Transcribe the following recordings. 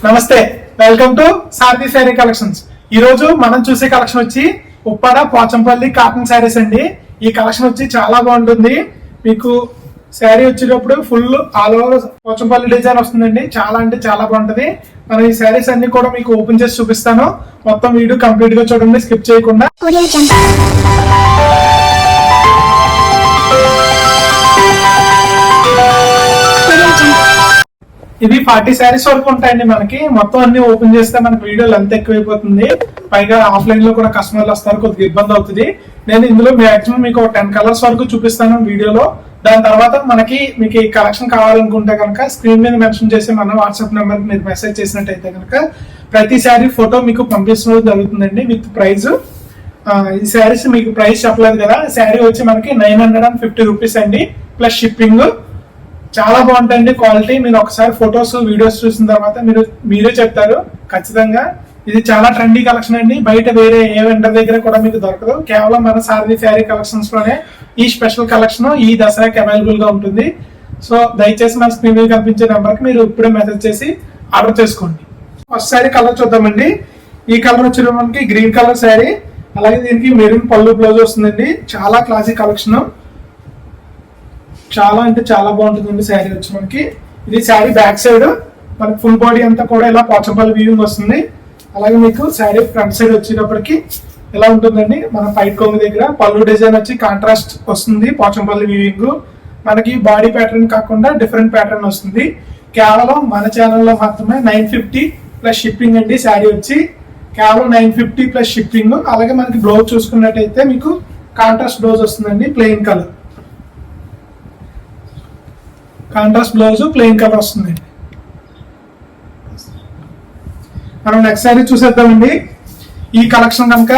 నమస్తే, welcome to Sarathi sari collections. ఈ రోజు మనం చూసే కలెక్షన్ వచ్చి ఉప్పాడ పోచంపల్లి కాటన్ శారీస్ అండి. ఈ కలెక్షన్ వచ్చి చాలా బాగుంటుంది. మీకు శారీ వచ్చేటప్పుడు full all over Pochampally design వస్తుందండి. చాలా అంటే చాలా బాగుంటది. మనం ఈ శారీస్ అన్ని కూడా మీకు ఓపెన్ చేసి చూపిస్తాను. మొత్తం వీడియో కంప్లీట్ గా చూడండి, స్కిప్ చేయకుండా. ఇవి 40 శారీస్ వరకు ఉంటాయండి. మనకి మొత్తం అన్ని ఓపెన్ చేస్తే మనకి వీడియో లెంత్ ఎక్కువైపోతుంది. పైగా ఆఫ్లైన్ లో కూడా కస్టమర్లు వస్తారు, కొద్దిగా ఇబ్బంది అవుతుంది. నేను ఇందులో మాక్సిమం మీకు 10 కలర్స్ వరకు చూపిస్తాను వీడియోలో. దాని తర్వాత మీకు ఈ కలెక్షన్ కావాలనుకుంటే కనుక స్క్రీన్ మీద మెన్షన్ చేసి మన వాట్సాప్ నెంబర్ మీరు మెసేజ్ చేసినట్టయితే కనుక ప్రతి శారీ ఫోటో మీకు పంపించడం జరుగుతుందండి విత్ ప్రైజ్. ఈ శారీస్ మీకు ప్రైస్ చెప్పలేదు కదా. శారీ వచ్చి మనకి 950 రూపీస్ అండి, ప్లస్ షిప్పింగ్. చాలా బాగుంటాయండి క్వాలిటీ. మీరు ఒకసారి ఫొటోస్ వీడియోస్ చూసిన తర్వాత మీరే చెప్తారు ఖచ్చితంగా. ఇది చాలా ట్రెండీ కలెక్షన్ అండి. బయట వేరే ఏ వెండర్ దగ్గర కూడా మీకు దొరకదు. కేవలం మన సారథి శారీ కలెక్షన్స్ లోనే ఈ స్పెషల్ కలెక్షన్ ఈ దసరాకి అవైలబుల్ గా ఉంటుంది. సో దయచేసి మన స్క్రీన్ మీద కనిపించే నెంబర్ కి మీరు ఇప్పుడే మెసేజ్ చేసి ఆర్డర్ చేసుకోండి. ఫస్ట్ శారీ కలర్ చూద్దామండి. ఈ కలర్ వచ్చి మనకి గ్రీన్ కలర్ శారీ, అలాగే దీనికి మెరూన్ పళ్ళు బ్లౌజ్ వస్తుందండి. చాలా క్లాసిక్ కలెక్షన్, చాలా అంటే చాలా బాగుంటుందండి శారీ వచ్చి మనకి. ఇది శారీ బ్యాక్ సైడ్ మనకి ఫుల్ బాడీ అంతా కూడా ఇలా పోచంపల్లి వీవింగ్ వస్తుంది. అలాగే మీకు శారీ ఫ్రంట్ సైడ్ వచ్చేటప్పటికి ఎలా ఉంటుందండి, మన పైట్ కొంగు దగ్గర పళ్ళు డిజైన్ వచ్చి కాంట్రాస్ట్ వస్తుంది. పోచంపల్లి వీవింగ్ మనకి బాడీ ప్యాటర్న్ కాకుండా డిఫరెంట్ ప్యాటర్న్ వస్తుంది. కేవలం మన ఛానల్లో మాత్రమే 950 ప్లస్ షిప్పింగ్ అండి. శారీ వచ్చి కేవలం 950 ప్లస్ షిప్పింగ్. అలాగే మనకి బ్లౌజ్ చూసుకున్నట్టయితే మీకు కాంట్రాస్ట్ బ్లౌజ్ వస్తుందండి, plain colour contrast blouse plain colour వస్తుంది. మనం నెక్స్ట్ శారీ చూసేద్దామండి. ఈ కలెక్షన్ కనుక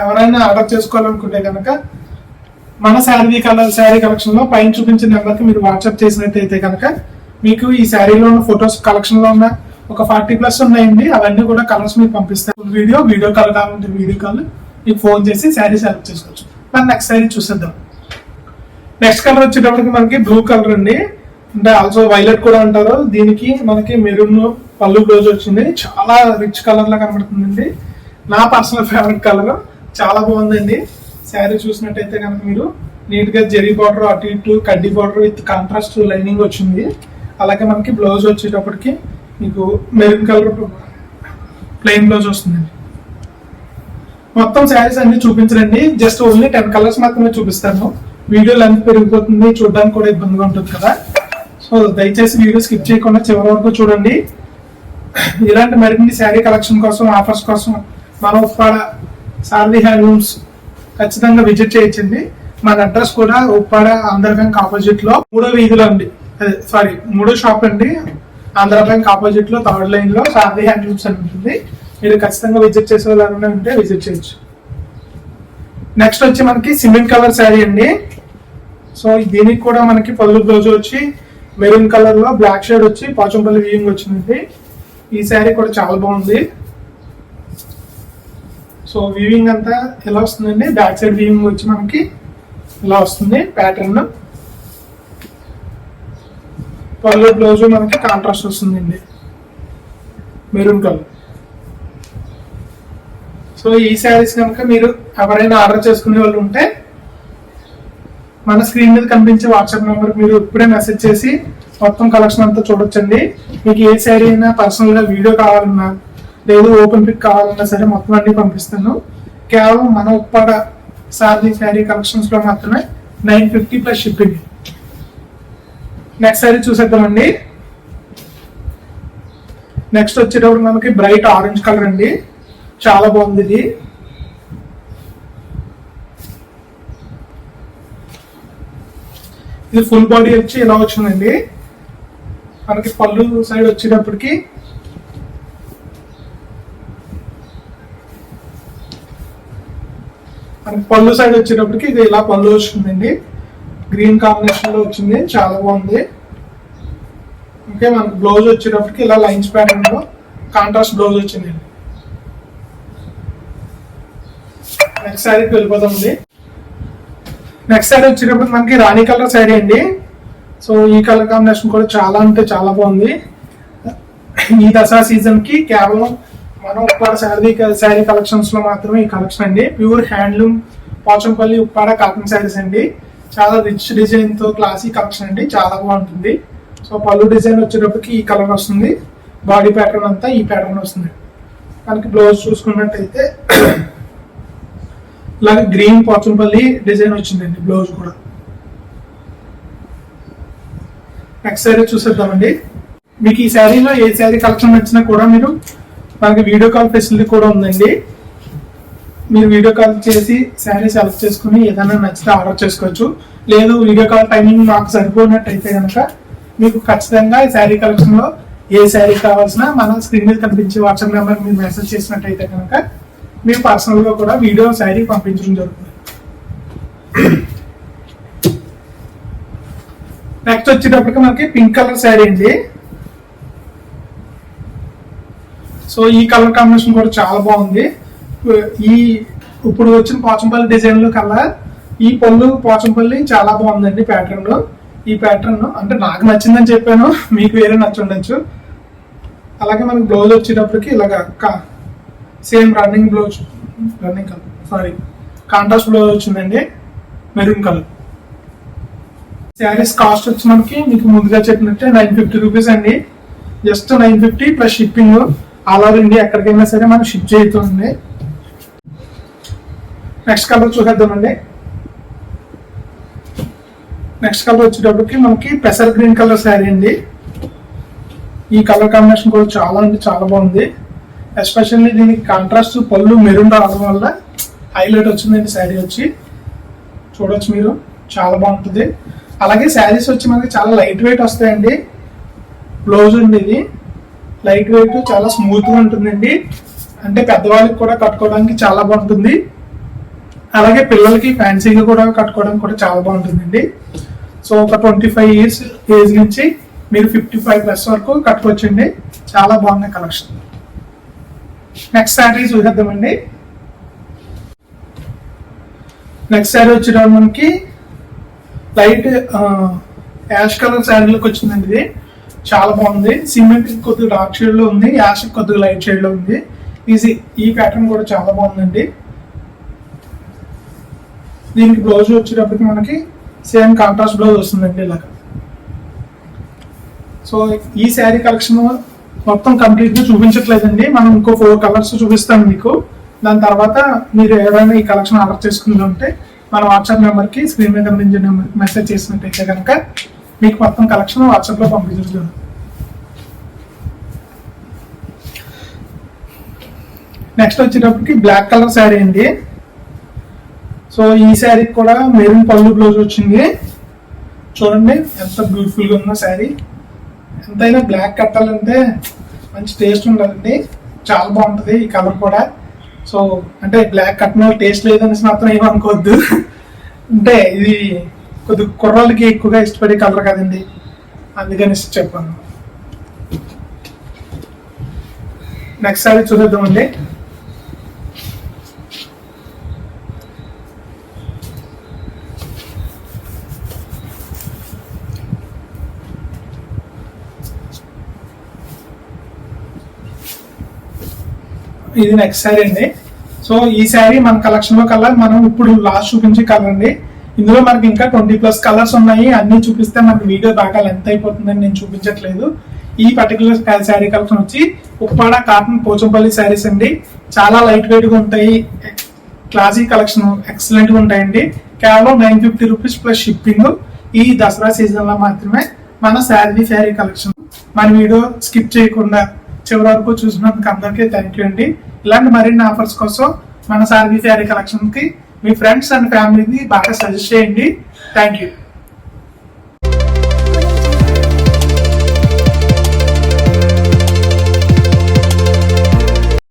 ఎవరైనా ఆర్డర్ చేసుకోవాలనుకుంటే కనుక మన శారీ కలెక్షన్ లో పైన చూపించిన నెంబర్ కి మీరు వాట్సాప్ చేసినట్టయితే కనుక మీకు ఈ శారీలో ఉన్న ఫొటోస్ కలెక్షన్ లో ఉన్న ఒక 40+ ఉన్నాయండి. అవన్నీ కూడా కలర్స్ మీకు పంపిస్తాను. వీడియో కాల్ కావాలంటే వీడియో కాల్ మీకు ఫోన్ చేసి శారీ సెలెక్ట్ చేసుకోవచ్చు. మనం నెక్స్ట్ శారీ చూసేద్దాం. నెక్స్ట్ కలర్ వచ్చేటప్పటికి మనకి బ్లూ కలర్ అండి, అంటే ఆల్సో వైలెట్ కూడా అంటారు. దీనికి మనకి మెరూన్ పళ్ళు బ్లౌజ్ వచ్చింది. చాలా రిచ్ కలర్ లా కనబడుతుందండి. నా పర్సనల్ ఫేవరెట్ కలర్, చాలా బాగుందండి. శారీ చూసినట్టయితే కనుక మీరు నీట్ గా జెరీ బార్డర్, అటు ఇటు కడ్డీ బార్డర్ విత్ కాంట్రాస్ట్ లైనింగ్ వచ్చింది. అలాగే మనకి బ్లౌజ్ వచ్చేటప్పటికి మీకు మెరూన్ కలర్ ప్లెయిన్ బ్లౌజ్ వస్తుందండి. మొత్తం శారీస్ అన్ని చూపించరండి, జస్ట్ ఓన్లీ 10 కలర్స్ మాత్రమే చూపిస్తాను. వీడియో లెంత్ పెరిగిపోతుంది, చూడడానికి కూడా ఇబ్బందిగా ఉంటుంది కదా. సో దయచేసి వీడియో స్కిప్ చేయకుండా చివరి వరకు చూడండి. ఇలాంటి మరిన్ని శారీ కలెక్షన్ కోసం, ఆఫర్స్ కోసం మన ఉప్పాడ సారథి హ్యాండ్లూమ్స్ ఖచ్చితంగా విజిట్ చేయొచ్చండి. మన అడ్రస్ కూడా ఉప్పాడ ఆంధ్ర బ్యాంక్ ఆపోజిట్ లో 3వ వీధిలో అండి, సారీ 3వ షాప్ అండి. ఆంధ్ర బ్యాంక్ ఆపోజిట్ లో 3rd లైన్ లో సారథి హ్యాండ్లూమ్స్ అని ఉంటుంది. మీరు ఖచ్చితంగా విజిట్ చేసే వాళ్ళనే ఉంటే విజిట్ చేయొచ్చు. నెక్స్ట్ వచ్చి మనకి సిమెంట్ కలర్ శారీ అండి. సో దీనికి కూడా మనకి పళ్ళు బ్లౌజ్ వచ్చి మెరూన్ కలర్ లో బ్లాక్ షేడ్ వచ్చి పోచంపల్లి వీవింగ్ వచ్చిందండి. ఈ శారీ కూడా చాలా బాగుంది. సో వీవింగ్ అంతా ఎలా వస్తుందండి, బ్యాక్ సైడ్ వీవింగ్ వచ్చి మనకి ఇలా వస్తుంది ప్యాటర్న్. పళ్ళు బ్లౌజ్ మనకి కాంట్రాస్ట్ వస్తుందండి, మెరూన్ కలర్. సో ఈ శారీస్ కనుక మీరు ఎవరైనా ఆర్డర్ చేసుకునే వాళ్ళు ఉంటే మన స్క్రీన్ మీద కనిపించే వాట్సాప్ నెంబర్ మీరు ఇప్పుడే మెసేజ్ చేసి మొత్తం కలెక్షన్ అంతా చూడొచ్చండి. మీకు ఏ శారీ అయినా పర్సనల్ గా వీడియో కావాలన్నా లేదు ఓపెన్ పిక్ కావాలన్నా సరే మొత్తం అన్ని పంపిస్తాను. కేవలం మన ఉప్పాడ సారథి శారీ కలెక్షన్స్ లో మాత్రమే 950 ప్లస్ షిప్పింగ్. నెక్స్ట్ శారీ చూసేద్దామండి. నెక్స్ట్ వచ్చేటప్పుడు మనకి బ్రైట్ ఆరెంజ్ కలర్ అండి, చాలా బాగుంది. ఇది ఫుల్ బాడీ వచ్చి ఇలా వచ్చిందండి. మనకి పళ్ళు సైడ్ వచ్చేటప్పటికి ఇది ఇలా పళ్ళు వచ్చిందండి. గ్రీన్ కాంబినేషన్ లో వచ్చింది, చాలా బాగుంది. ఓకే, మనకి బ్లౌజ్ వచ్చేటప్పటికి ఇలా లైన్స్ ప్యాటర్న్ లో కాంట్రాస్ట్ బ్లౌజ్ వచ్చిందండి. నెక్స్ట్ శారీకి వెళ్ళిపోతామండి. నెక్స్ట్ శారీ వచ్చేటప్పుడు మనకి రాణి కలర్ శారీ అండి. సో ఈ కలర్ కాంబినేషన్ కూడా చాలా అంటే చాలా బాగుంది. ఈ దసరా సీజన్ కి కేవలం మనం ఉప్పాడ శారీ కలెక్షన్స్ లో మాత్రమే ఈ కలెక్షన్ అండి. Pure handloom Pochampally Uppada cotton saris అండి. చాలా రిచ్ డిజైన్ తో క్లాసీ కలెక్షన్ అండి, చాలా బాగుంటుంది. సో పళ్ళు డిజైన్ వచ్చేటప్పటికి ఈ కలర్ వస్తుంది, బాడీ ప్యాటర్న్ అంతా ఈ ప్యాటర్న్ వస్తుంది. మనకి బ్లౌజ్ చూసుకున్నట్టయితే ఇలాగ గ్రీన్ పోచంపల్లి డిజైన్ వచ్చిందండి బ్లౌజ్ కూడా. నెక్స్ట్ శారీ చూసేద్దామండి. మీకు ఈ శారీలో ఏ శారీ కలెక్షన్ నచ్చినా కూడా మీరు మనకి వీడియో కాల్ ఫెసిలిటీ కూడా ఉందండి. మీరు వీడియో కాల్ చేసి శారీ సెలెక్ట్ చేసుకుని ఏదైనా నచ్చితే ఆర్డర్ చేసుకోవచ్చు. లేదు వీడియో కాల్ టైమింగ్ మాకు సరిపోయినట్టయితే కనుక మీకు ఖచ్చితంగా ఈ శారీ కలెక్షన్ లో ఏ శారీ కావాల్సిన మన స్క్రీన్ మీద కనిపించే వాట్సాప్ నెంబర్ మీరు మెసేజ్ చేసినట్టయితే కనుక మీరు పర్సనల్ గా కూడా వీడియో శారీ పంపించడం జరుగుతుంది. నెక్స్ట్ వచ్చేటప్పటికి మనకి పింక్ కలర్ శారీ అండి. సో ఈ కలర్ కాంబినేషన్ కూడా చాలా బాగుంది. ఈ ఇప్పుడు వచ్చిన పోచంపల్లి డిజైన్ లో కల్లా ఈ పళ్ళు పోచంపల్లి చాలా బాగుందండి. ప్యాటర్న్ లో ఈ ప్యాటర్న్ అంటే నాకు నచ్చిందని చెప్పాను, మీకు వేరే నచ్చుండొచ్చు. అలాగే మనకి బ్లౌజ్ వచ్చేటప్పటికి ఇలాగా same running colour contrast blouse వచ్చిందండి, మెరూన్ కలర్. శారీస్ కాస్ట్ వచ్చి మనకి మీకు ముందుగా చెప్పినట్టే 950 రూపీస్ అండి. Just 950 plus shipping. All over India ఎక్కడికైనా సరే మనం షిప్ చేస్తుంది. నెక్స్ట్ కలర్ చూసేద్దామండి. నెక్స్ట్ కలర్ వచ్చేటప్పటికి మనకి పెసర్ గ్రీన్ కలర్ శారీ అండి. ఈ కలర్ కాంబినేషన్ కూడా చాలా అంటే చాలా బాగుంది. ఎస్పెషల్లీ దీనికి కాంట్రాస్ట్ పళ్ళు మెరూన్ రావడం వల్ల హైలైట్ వచ్చిందండి. శారీ వచ్చి చూడొచ్చు మీరు, చాలా బాగుంటుంది. అలాగే శారీస్ వచ్చి మనకి చాలా లైట్ వెయిట్ వస్తాయండి. బ్లౌజ్ అండి ఇది లైట్ వెయిట్, చాలా స్మూత్ గా ఉంటుందండి. అంటే పెద్దవాళ్ళకి కూడా కట్టుకోవడానికి చాలా బాగుంటుంది. అలాగే పిల్లలకి ఫ్యాన్సీగా కూడా కట్టుకోవడానికి కూడా చాలా బాగుంటుందండి. సో ఒక 25 years ఏజ్ నుంచి మీరు 55+ వరకు కట్టుకోవచ్చండి. చాలా బాగున్నాయి కలెక్షన్. నెక్స్ట్ శారీ చూసేద్దామండి. నెక్స్ట్ శారీ వచ్చేటప్పుడు మనకి లైట్ యాష్ కలర్ శారీలోకి వచ్చిందండి. ఇది చాలా బాగుంది. సిమెంట్ కొద్దిగా డార్క్ షేడ్ లో ఉంది, యాష్ కొద్దిగా లైట్ షేడ్ లో ఉంది. ఈ ప్యాటర్న్ కూడా చాలా బాగుందండి. దీనికి బ్లౌజ్ వచ్చేటప్పటికి మనకి సేమ్ కాంట్రాస్ట్ బ్లౌజ్ వస్తుందండి ఇలాగా. సో ఈ శారీ కలెక్షన్ మొత్తం కంప్లీట్ గా చూపించట్లేదండి, మనం ఇంకో 4 కలర్స్ చూపిస్తాను మీకు. దాని తర్వాత మీరు ఏదైనా ఈ కలెక్షన్ ఆర్డర్ చేసుకుంటే మన వాట్సాప్ నెంబర్ కి స్క్రీన్ మీద కనిపించే నెంబర్ మెసేజ్ చేసినట్టయితే కనుక మీకు మొత్తం కలెక్షన్ వాట్సాప్ లో పంపించడం. నెక్స్ట్ వచ్చేటప్పటికి బ్లాక్ కలర్ శారీ అండి. సో ఈ శారీకి కూడా మెరూన్ పళ్ళు బ్లౌజ్ వచ్చింది. చూడండి ఎంత బ్యూటిఫుల్ గా ఉందో శారీ. ఎంతైనా బ్లాక్ కట్టాలంటే మంచి టేస్ట్ ఉండాలండి, చాలా బాగుంటుంది ఈ కలర్ కూడా. సో అంటే బ్లాక్ కట్టిన టేస్ట్ లేదనేసి మాత్రం ఏమనుకోవద్దు. అంటే ఇది కొద్దిగా కుర్రాళ్ళకి ఎక్కువగా ఇష్టపడే కలర్ కదండి, అందుకనేసి చెప్పాను. నెక్స్ట్ శారీ చూసేద్దామండి. ఇది నెక్స్ట్ శారీ అండి. సో ఈ శారీ మన కలెక్షన్ లో కలర్ మనం ఇప్పుడు లాస్ట్ చూపించే కలర్ అండి. ఇందులో మనకి ఇంకా 20+ కలర్స్ ఉన్నాయి. అన్ని చూపిస్తే మనకి వీడియో బాగా లెంత్ అయిపోతుందని నేను చూపించట్లేదు. ఈ పర్టికులర్ శారీ కలెక్షన్ వచ్చి ఉప్పాడ కాటన్ పోచంపల్లి శారీస్ అండి. చాలా లైట్ వెయిట్ గా ఉంటాయి, క్లాసీ కలెక్షన్ ఎక్సలెంట్ గా ఉంటాయండి. కేవలం 950 రూపీస్ ప్లస్ షిప్పింగ్. ఈ దసరా సీజన్ లో మాత్రమే మన శారీ కలెక్షన్. మన వీడియో స్కిప్ చేయకుండా చివరి వరకు చూసినందుకు అందరికీ థ్యాంక్ యూ అండి. ఇలాంటి మరిన్ని ఆఫర్స్ కోసం మన శారీ కలెక్షన్ కి మీ ఫ్రెండ్స్ అండ్ ఫ్యామిలీని బాగా సజెస్ట్ చేయండి. Thank you.